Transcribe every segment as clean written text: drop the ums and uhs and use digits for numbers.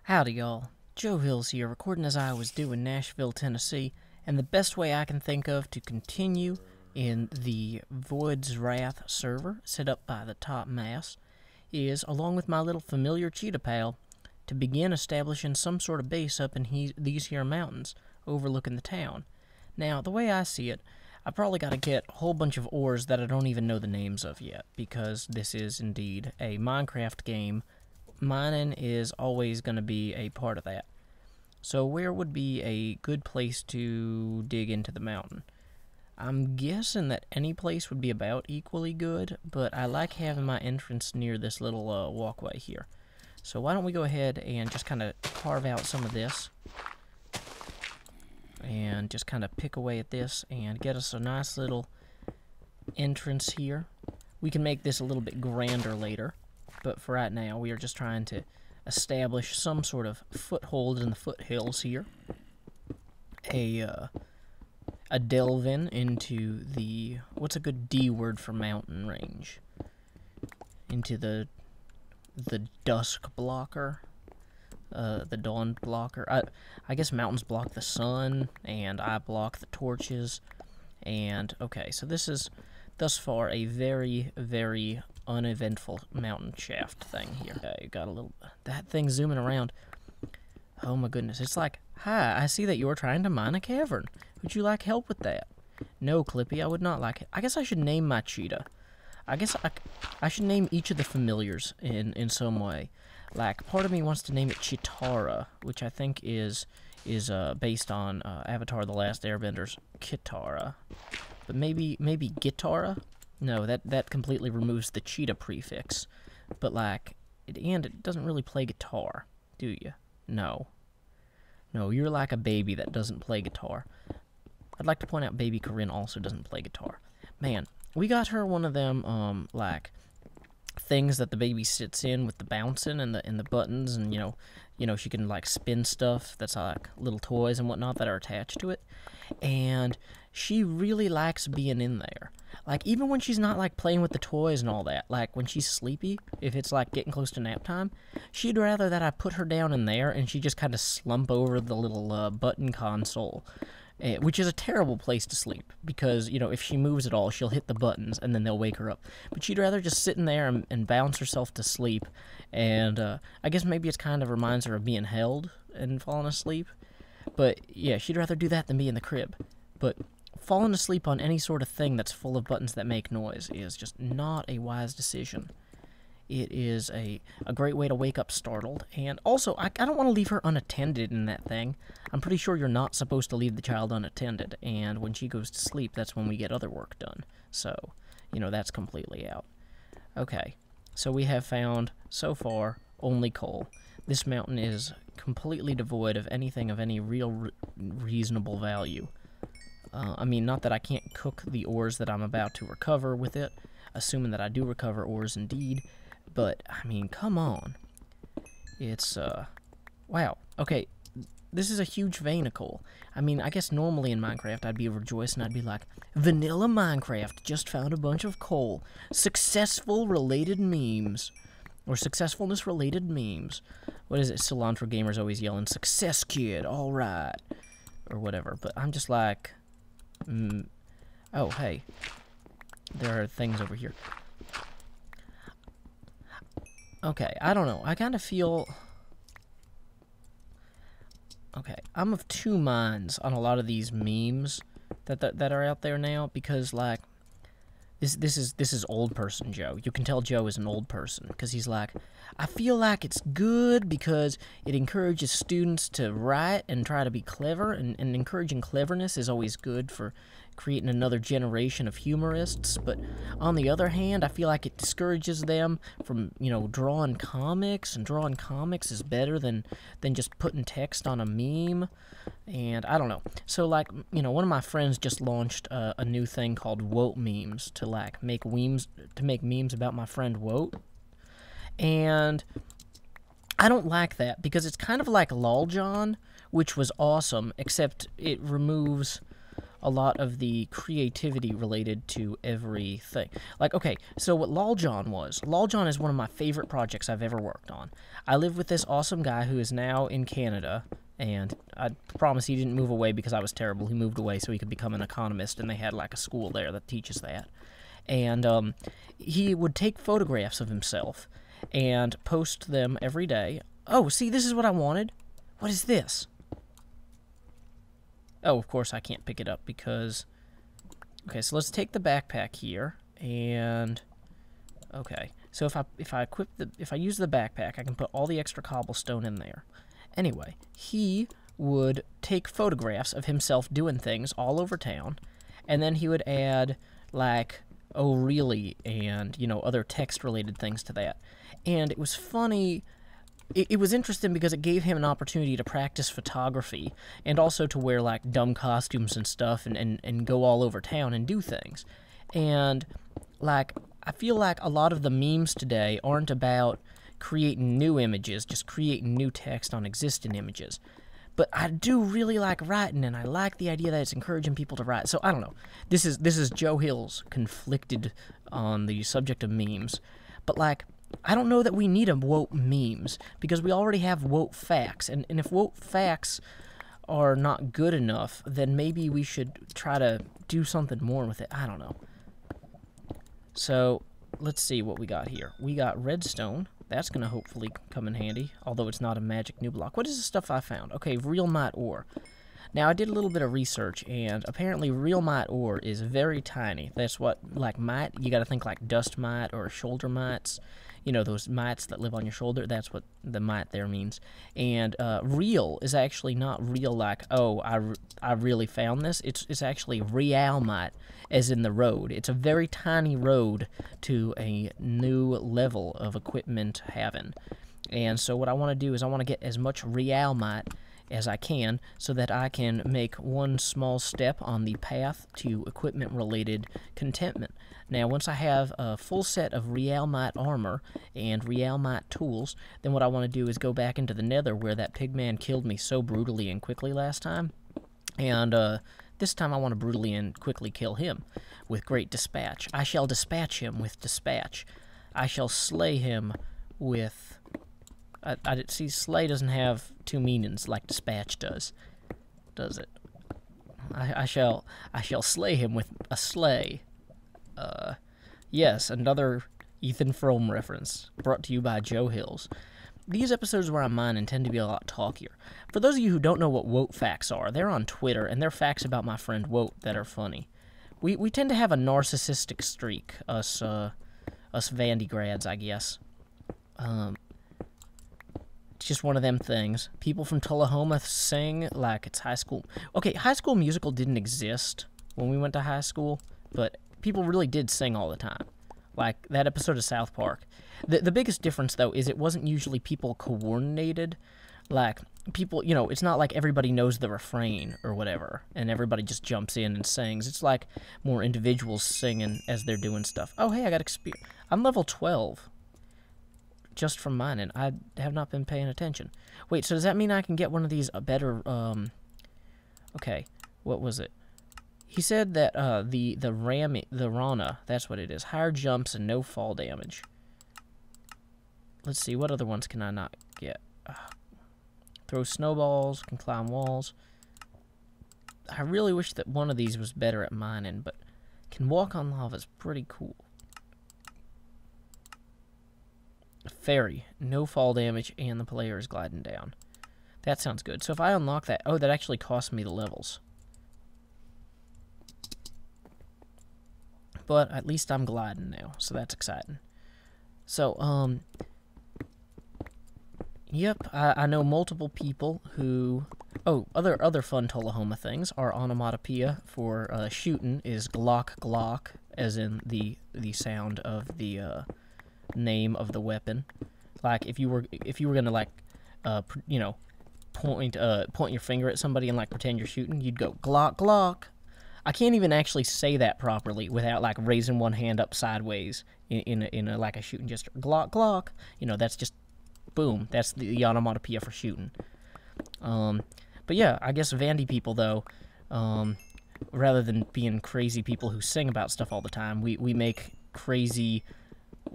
Howdy y'all, Joe Hills here, recording as I was due in Nashville, Tennessee, and the best way I can think of to continue in the Void's Wrath server set up by the top mass is, along with my little familiar cheetah pal, to begin establishing some sort of base up in these here mountains overlooking the town. Now, the way I see it, I probably got to get a whole bunch of ores that I don't even know the names of yet, because this is indeed a Minecraft game. Mining is always going to be a part of that. So where would be a good place to dig into the mountain? I'm guessing that any place would be about equally good, but I like having my entrance near this little walkway here. So why don't we go ahead and just kind of carve out some of this and just kind of pick away at this and get us a nice little entrance here. We can make this a little bit grander later, but for right now we are just trying to establish some sort of foothold in the foothills here. A delve into the, what's a good D word for mountain range? Into the dusk blocker, the dawn blocker. I guess mountains block the sun, and I block the torches. And okay, so this is thus far a very, very uneventful mountain shaft thing here. Okay, got a little, that thing zooming around. Oh my goodness, it's like, hi, I see that you're trying to mine a cavern. Would you like help with that? No, Clippy, I would not like it. I guess I should name my cheetah. I guess I should name each of the familiars in some way. Like, part of me wants to name it Chitara, which I think is based on Avatar: The Last Airbender's Kitara. But maybe Gitara? No, that completely removes the cheetah prefix. But like, it doesn't really play guitar, do you? No. No, you're like a baby that doesn't play guitar. I'd like to point out baby Corinne also doesn't play guitar. Man, we got her one of them, like, things that the baby sits in with the bouncing and the buttons, and you know she can like spin stuff that's like little toys and whatnot that are attached to it, and she really likes being in there. Like, even when she's not like playing with the toys and all that, like when she's sleepy, if it's like getting close to nap time, she'd rather that I put her down in there and she just kind of slump over the little button console. Which is a terrible place to sleep, because, you know, if she moves at all, she'll hit the buttons, and then they'll wake her up. But she'd rather just sit in there and bounce herself to sleep, and I guess maybe it kind of reminds her of being held and falling asleep. But, yeah, she'd rather do that than be in the crib. But falling asleep on any sort of thing that's full of buttons that make noise is just not a wise decision. It is a great way to wake up startled, and also, I don't want to leave her unattended in that thing. I'm pretty sure you're not supposed to leave the child unattended, and when she goes to sleep, that's when we get other work done. So, you know, that's completely out. Okay, so we have found, so far, only coal. This mountain is completely devoid of anything of any real reasonable value. I mean, not that I can't cook the ores that I'm about to recover with it, assuming that I do recover ores indeed. But, I mean, come on. It's, wow. Okay, this is a huge vein of coal. I mean, I guess normally in Minecraft I'd be rejoicing. I'd be like, Vanilla Minecraft just found a bunch of coal. Successful related memes. Or successfulness related memes. What is it? Cilantro Gamer's always yelling, Success Kid, alright. Or whatever. But I'm just like, oh, hey. There are things over here. Okay, I don't know. I kind of feel... Okay, I'm of two minds on a lot of these memes that are out there now, because, like, this is old person Joe. You can tell Joe is an old person, because he's like, I feel like it's good because it encourages students to write and try to be clever, and encouraging cleverness is always good for creating another generation of humorists. But on the other hand, I feel like it discourages them from, you know, drawing comics, and drawing comics is better than just putting text on a meme. And I don't know. So, like, you know, one of my friends just launched a new thing called Wote memes to like make memes about my friend Wote. And I don't like that, because it's kind of like Lol John, which was awesome, except it removes a lot of the creativity related to everything. Like, okay, so what LolJon is one of my favorite projects I've ever worked on. I live with this awesome guy who is now in Canada, and I promise he didn't move away because I was terrible. He moved away so he could become an economist, and they had like a school there that teaches that. And he would take photographs of himself and post them every day. Oh, see, this is what I wanted. What is this? Oh, of course I can't pick it up because... Okay, so let's take the backpack here, and... Okay, so if I use the backpack, I can put all the extra cobblestone in there. Anyway, he would take photographs of himself doing things all over town, and then he would add, like, oh really, and, you know, other text-related things to that. And it was funny... It was interesting because it gave him an opportunity to practice photography and also to wear, like, dumb costumes and stuff and go all over town and do things. And, like, I feel like a lot of the memes today aren't about creating new images, just creating new text on existing images. But I do really like writing, and I like the idea that it's encouraging people to write. So, I don't know. This is Joe Hills conflicted on the subject of memes. But, like... I don't know that we need a Wote memes, because we already have Wote Facts, and if Wote Facts are not good enough, then maybe we should try to do something more with it. I don't know. So, let's see what we got here. We got redstone. That's going to hopefully come in handy, although it's not a magic new block. What is the stuff I found? Okay, real mite ore. Now, I did a little bit of research, and apparently real mite ore is very tiny. That's what, like, mite, you got to think like dust mite or shoulder mites. You know, those mites that live on your shoulder, that's what the mite there means. And real is actually not real like, oh, I really found this. It's actually realmite, as in the road. It's a very tiny road to a new level of equipment having. And so what I want to do is I want to get as much realmite as I can so that I can make one small step on the path to equipment-related contentment. Now, once I have a full set of realmite armor and realmite tools, then what I want to do is go back into the nether where that pigman killed me so brutally and quickly last time. And this time I want to brutally and quickly kill him with great dispatch. I shall dispatch him with dispatch. I shall slay him with... I see, slay doesn't have two meanings like dispatch does it? I shall slay him with a sleigh. Yes, another Ethan Frome reference, brought to you by Joe Hills. These episodes where I'm mining tend to be a lot talkier. For those of you who don't know what Wote Facts are, they're on Twitter, and they're facts about my friend Wote that are funny. We tend to have a narcissistic streak, us Vandy grads, I guess. It's just one of them things. People from Tullahoma sing like it's high school. Okay, High School Musical didn't exist when we went to high school, but people really did sing all the time. Like that episode of South Park. The biggest difference, though, is it wasn't usually people coordinated. Like, people, you know, it's not like everybody knows the refrain or whatever, and everybody just jumps in and sings. It's like more individuals singing as they're doing stuff. Oh, hey, I got experience. I'm level 12. Just from mining. I have not been paying attention. Wait, so does that mean I can get one of these better, okay, what was it? He said that, the Rana, that's what it is. Higher jumps and no fall damage. Let's see, what other ones can I not get? Throw snowballs, can climb walls. I really wish that one of these was better at mining, but can walk on lava is pretty cool. Fairy, no fall damage, and the player is gliding down. That sounds good. So if I unlock that... Oh, that actually cost me the levels. But at least I'm gliding now, so that's exciting. So, yep, I know multiple people who... Oh, other fun Tullahoma things. Our onomatopoeia for shooting is glock glock, as in the sound of the... name of the weapon. Like if you were gonna like you know, point your finger at somebody and like pretend you're shooting, you'd go glock glock. I can't even actually say that properly without like raising one hand up sideways in a like a shooting gesture. Glock glock. You know, that's just boom. That's the onomatopoeia for shooting. But yeah, I guess Vandy people though, rather than being crazy people who sing about stuff all the time, we make crazy,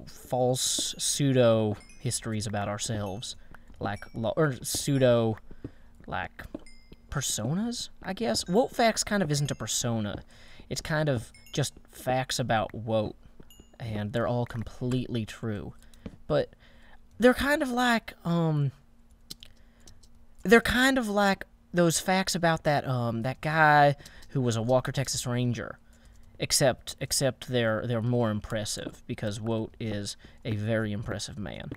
false, pseudo histories about ourselves, like, or pseudo, like, personas, I guess. Wote Facts kind of isn't a persona. It's kind of just facts about Wote, and they're all completely true. But they're kind of like, those facts about that guy who was a Walker, Texas Ranger, except they're more impressive, because Wote is a very impressive man.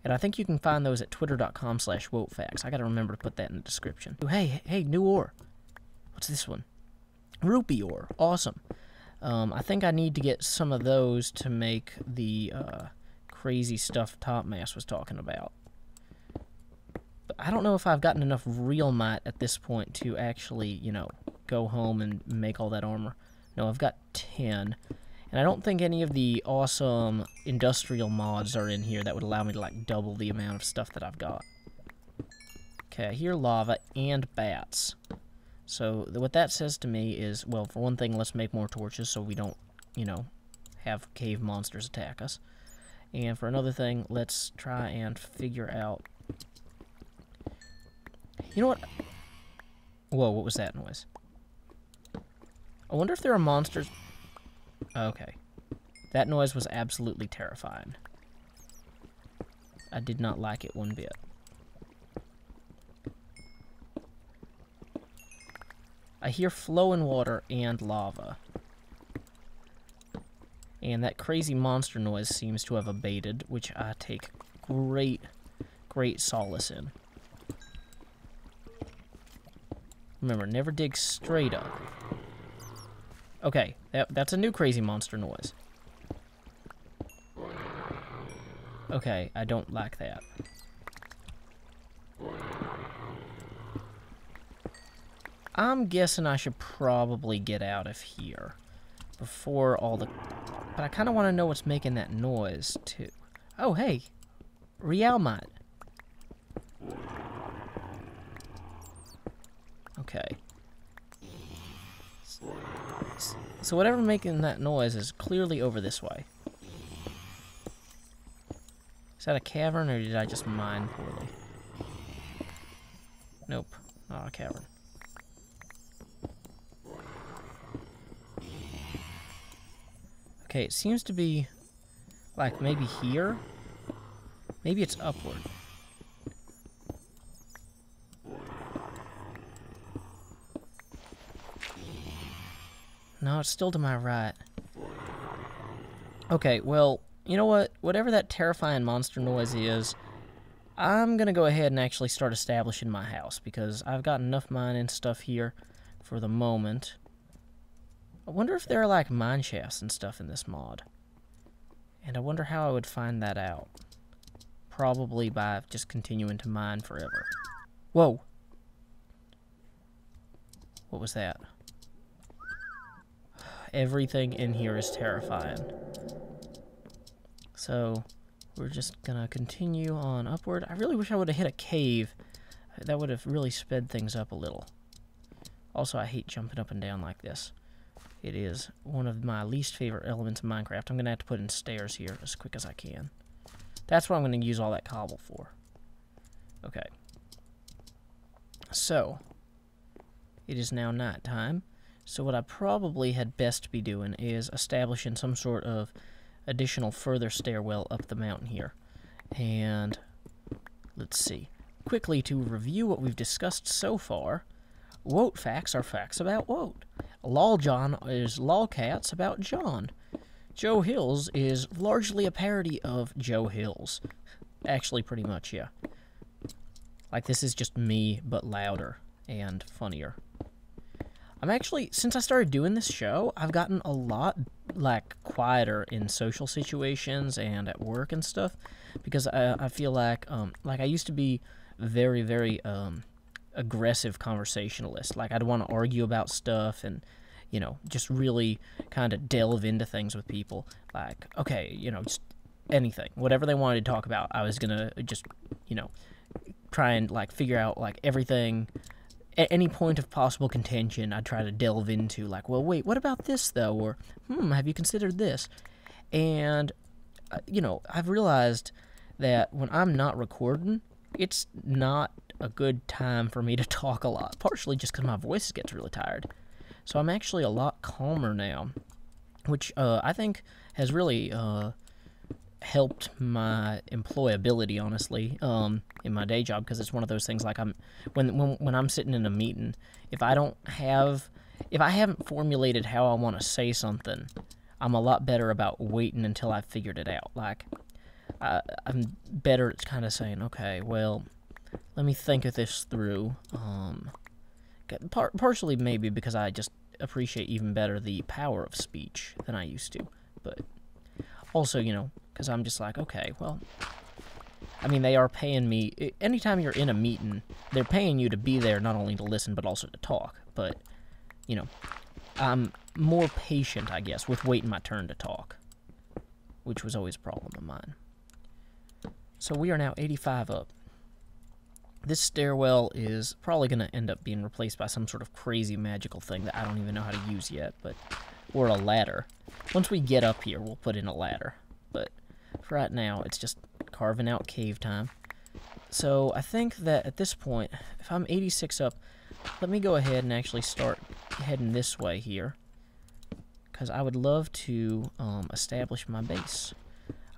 And I think you can find those at twitter.com/WoteFacts. I gotta remember to put that in the description. Hey, new ore. What's this one? Rupee ore. Awesome. I think I need to get some of those to make the crazy stuff Topmass was talking about. But I don't know if I've gotten enough real might at this point to actually, you know, go home and make all that armor. No, I've got 10. And I don't think any of the awesome industrial mods are in here that would allow me to, like, double the amount of stuff that I've got. Okay, I hear lava and bats. So what that says to me is, well, for one thing, let's make more torches so we don't, you know, have cave monsters attack us. And for another thing, let's try and figure out... You know what? Whoa, what was that noise? I wonder if there are monsters... Okay. That noise was absolutely terrifying. I did not like it one bit. I hear flowing water and lava. And that crazy monster noise seems to have abated, which I take great solace in. Remember, never dig straight up. Okay, that's a new crazy monster noise. Okay, I don't like that. I'm guessing I should probably get out of here before all the... But I kind of want to know what's making that noise, too. Oh, hey. Realmite. Okay. So whatever making that noise is clearly over this way. Is that a cavern, or did I just mine poorly? Nope. Not a cavern. Okay, it seems to be, like, maybe here? Maybe it's upward. No, it's still to my right. Okay, well, you know what? Whatever that terrifying monster noise is, I'm gonna go ahead and actually start establishing my house, because I've got enough mining stuff here for the moment. I wonder if there are, like, mine shafts and stuff in this mod. And I wonder how I would find that out. Probably by just continuing to mine forever. Whoa! What was that? Everything in here is terrifying. So, we're just gonna continue on upward. I really wish I would have hit a cave. That would have really sped things up a little. Also, I hate jumping up and down like this. It is one of my least favorite elements of Minecraft. I'm going to have to put in stairs here as quick as I can. That's what I'm going to use all that cobble for. Okay. So, it is now night time. So what I probably had best be doing is establishing some sort of additional further stairwell up the mountain here. And, let's see. Quickly to review what we've discussed so far, Wote Facts are facts about Wote. Lol John is lolcats about John. Joe Hills is largely a parody of Joe Hills. Actually, pretty much, yeah. Like, this is just me, but louder and funnier. I'm actually, since I started doing this show, I've gotten a lot, like, quieter in social situations and at work and stuff, because I feel like I used to be very, aggressive conversationalist. Like, I'd want to argue about stuff and, you know, just really kind of delve into things with people. Like, okay, you know, just anything. Whatever they wanted to talk about, I was gonna just, you know, try and, like, figure out, like, everything at any point of possible contention, I'd try to delve into, like, well, wait, what about this, though? Or, have you considered this? And, you know, I've realized that when I'm not recording, it's not a good time for me to talk a lot, partially just because my voice gets really tired. So I'm actually a lot calmer now, which I think has really helped my employability, honestly, in my day job, because it's one of those things, like, when I'm sitting in a meeting, if I haven't formulated how I want to say something, I'm a lot better about waiting until I've figured it out. Like, I'm better at kind of saying, okay, well, let me think of this through, partially maybe because I just appreciate even better the power of speech than I used to, but also, you know, because I'm just like, okay, well, I mean, they are paying me, anytime you're in a meeting, they're paying you to be there, not only to listen, but also to talk, but, you know, I'm more patient, I guess, with waiting my turn to talk, which was always a problem of mine. So we are now 85 up. This stairwell is probably going to end up being replaced by some sort of crazy magical thing that I don't even know how to use yet, or a ladder. Once we get up here, we'll put in a ladder, but for right now, it's just carving out cave time. So I think that at this point, if I'm 86 up, let me go ahead and actually start heading this way here, because I would love to establish my base.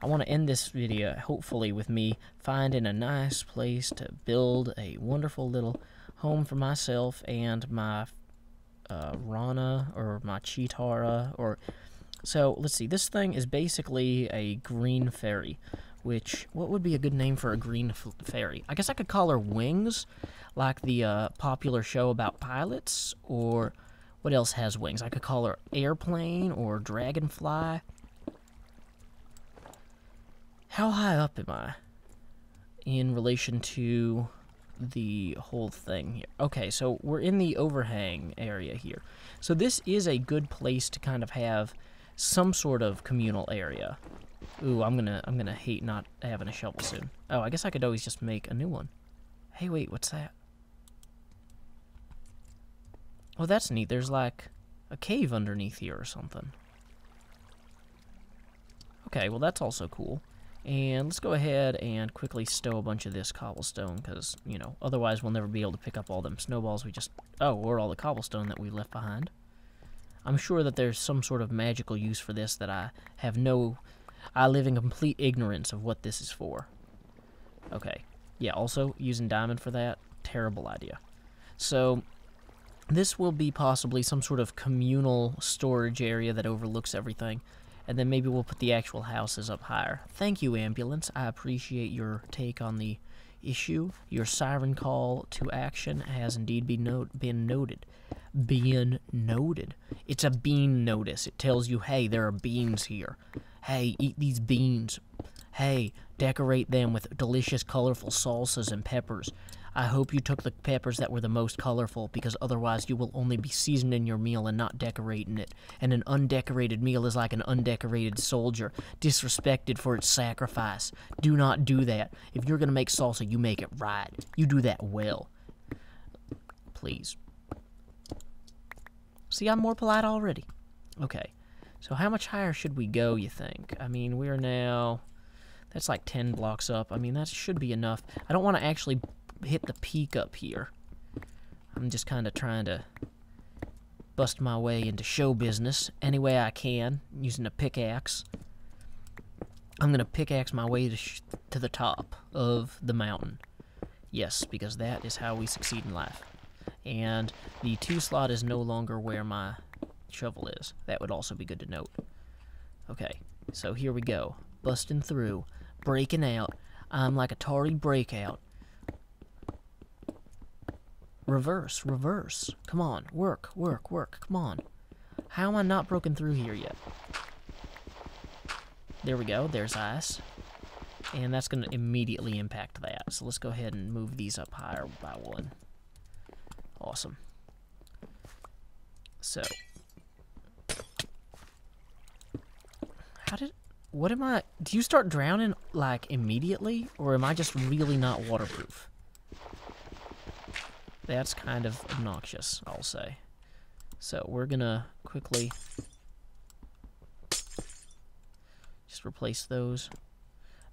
I want to end this video, hopefully, with me finding a nice place to build a wonderful little home for myself and my Rana, or my Chitara, or... So, let's see, this thing is basically a green fairy, which, what would be a good name for a green fairy? I guess I could call her Wings, like the popular show about pilots, or what else has wings? I could call her Airplane, or Dragonfly. How high up am I in relation to the whole thing here? Okay, so we're in the overhang area here. So this is a good place to kind of have some sort of communal area. Ooh, I'm gonna hate not having a shovel soon. Oh, I guess I could always just make a new one. Hey, wait, what's that? Oh, that's neat. There's like a cave underneath here or something. Okay, well that's also cool. And let's go ahead and quickly stow a bunch of this cobblestone, because, you know, otherwise we'll never be able to pick up all them snowballs we just... Oh, or all the cobblestone that we left behind. I'm sure that there's some sort of magical use for this that I have no... I live in complete ignorance of what this is for. Okay. Yeah, also, using diamond for that, terrible idea. So, this will be possibly some sort of communal storage area that overlooks everything. And then maybe we'll put the actual houses up higher. Thank you, ambulance. I appreciate your take on the issue. Your siren call to action has indeed been noted. Being noted. It's a bean notice. It tells you, hey, there are beans here. Hey, eat these beans. Hey, decorate them with delicious, colorful salsas and peppers. I hope you took the peppers that were the most colorful, because otherwise you will only be seasoning your meal and not decorating it. And an undecorated meal is like an undecorated soldier, disrespected for its sacrifice. Do not do that. If you're going to make salsa, you make it right. You do that well. Please. See, I'm more polite already. Okay. So how much higher should we go, you think? I mean, we're now... That's like 10 blocks up. I mean, that should be enough. I don't want to actually hit the peak up here. I'm just kind of trying to bust my way into show business any way I can, using a pickaxe. I'm going to pickaxe my way to the top of the mountain. Yes, because that is how we succeed in life. And the 2 slot is no longer where my shovel is. That would also be good to note. Okay, so here we go. Busting through. Breaking out. I'm like Atari Breakout. Reverse, reverse. Come on, work, work, work. Come on. How am I not broken through here yet? There we go. There's ice. And that's going to immediately impact that. So let's go ahead and move these up higher by 1. Awesome. So. Do you start drowning, like, immediately? Or am I just really not waterproof? that's kind of obnoxious, I'll say. So we're gonna quickly just replace those.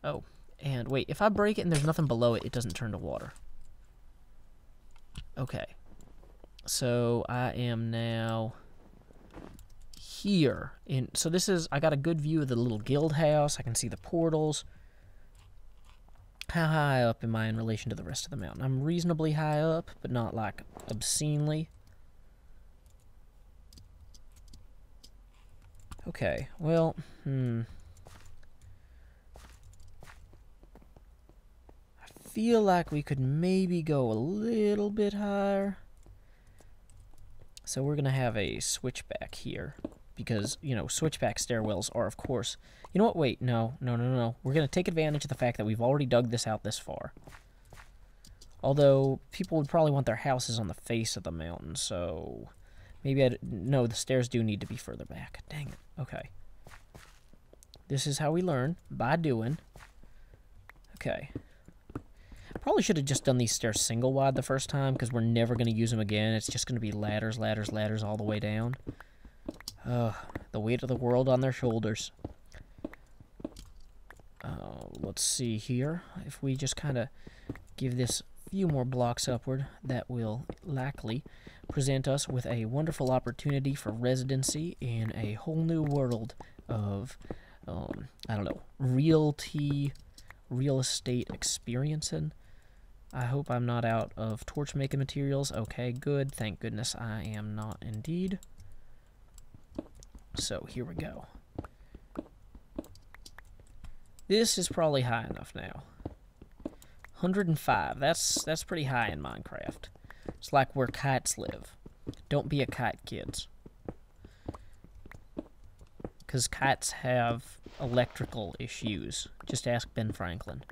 Oh, and wait, if I break it and there's nothing below it, it doesn't turn to water. Okay. So I am now here. So this is, I got a good view of the little guild house. I can see the portals. How high up am I in relation to the rest of the mountain? I'm reasonably high up, but not like obscenely. Okay, well, I feel like we could maybe go a little bit higher. So we're going to have a switchback here. Because, you know, switchback stairwells are, of course... You know what? Wait, no. We're going to take advantage of the fact that we've already dug this out this far. Although, people would probably want their houses on the face of the mountain, so... Maybe no, the stairs do need to be further back. Dang it. Okay. This is how we learn. By doing. Okay. Probably should have just done these stairs single wide the first time, because we're never going to use them again. It's just going to be ladders, ladders, ladders all the way down. The weight of the world on their shoulders. Let's see here. If we just kind of give this a few more blocks upward, that will likely present us with a wonderful opportunity for residency in a whole new world of, I don't know, real estate experiencing. I hope I'm not out of torch making materials. Okay, good. Thank goodness I am not indeed. So here we go. This is probably high enough now. 105. That's pretty high in Minecraft. It's like where kites live. Don't be a kite, kids. Because kites have electrical issues. Just ask Ben Franklin.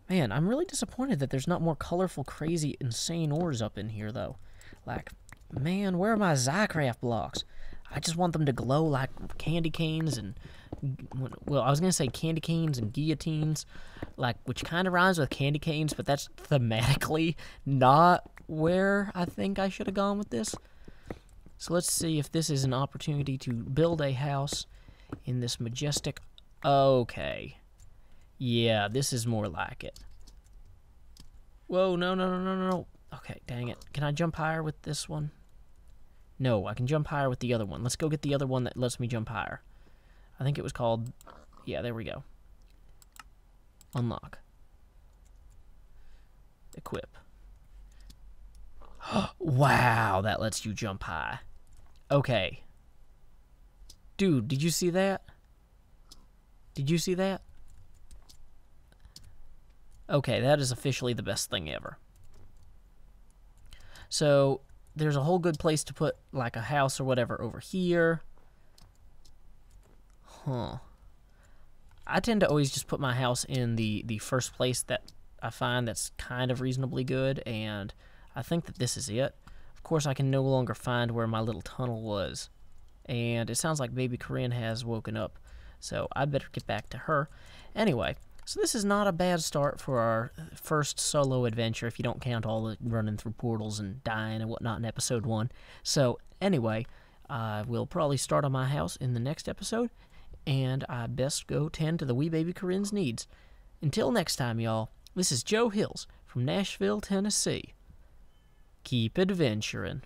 Man, I'm really disappointed that there's not more colorful, crazy, insane ores up in here, though. Like, man, where are my Zycraft blocks? I just want them to glow like candy canes and... Well, I was going to say candy canes and guillotines, like, which kind of rhymes with candy canes, but that's thematically not where I think I should have gone with this. So let's see if this is an opportunity to build a house in this majestic... Okay. Yeah, this is more like it. Whoa, no. Okay, dang it. Can I jump higher with this one? No, I can jump higher with the other one. Let's go get the other one that lets me jump higher. I think it was called... Yeah, there we go. Unlock. Equip. Wow, that lets you jump high. Okay. Dude, did you see that? Did you see that? Okay, that is officially the best thing ever. So, there's a whole good place to put, like, a house or whatever over here. Huh. I tend to always just put my house in the first place that I find that's kind of reasonably good, and I think that this is it. Of course, I can no longer find where my little tunnel was, and it sounds like baby Corinne has woken up, so I'd better get back to her. Anyway, so this is not a bad start for our first solo adventure, if you don't count all the running through portals and dying and whatnot in episode 1. So, anyway, I will probably start on my house in the next episode, and I best go tend to the wee baby Corinne's needs. Until next time, y'all, this is Joe Hills from Nashville, Tennessee. Keep adventuring.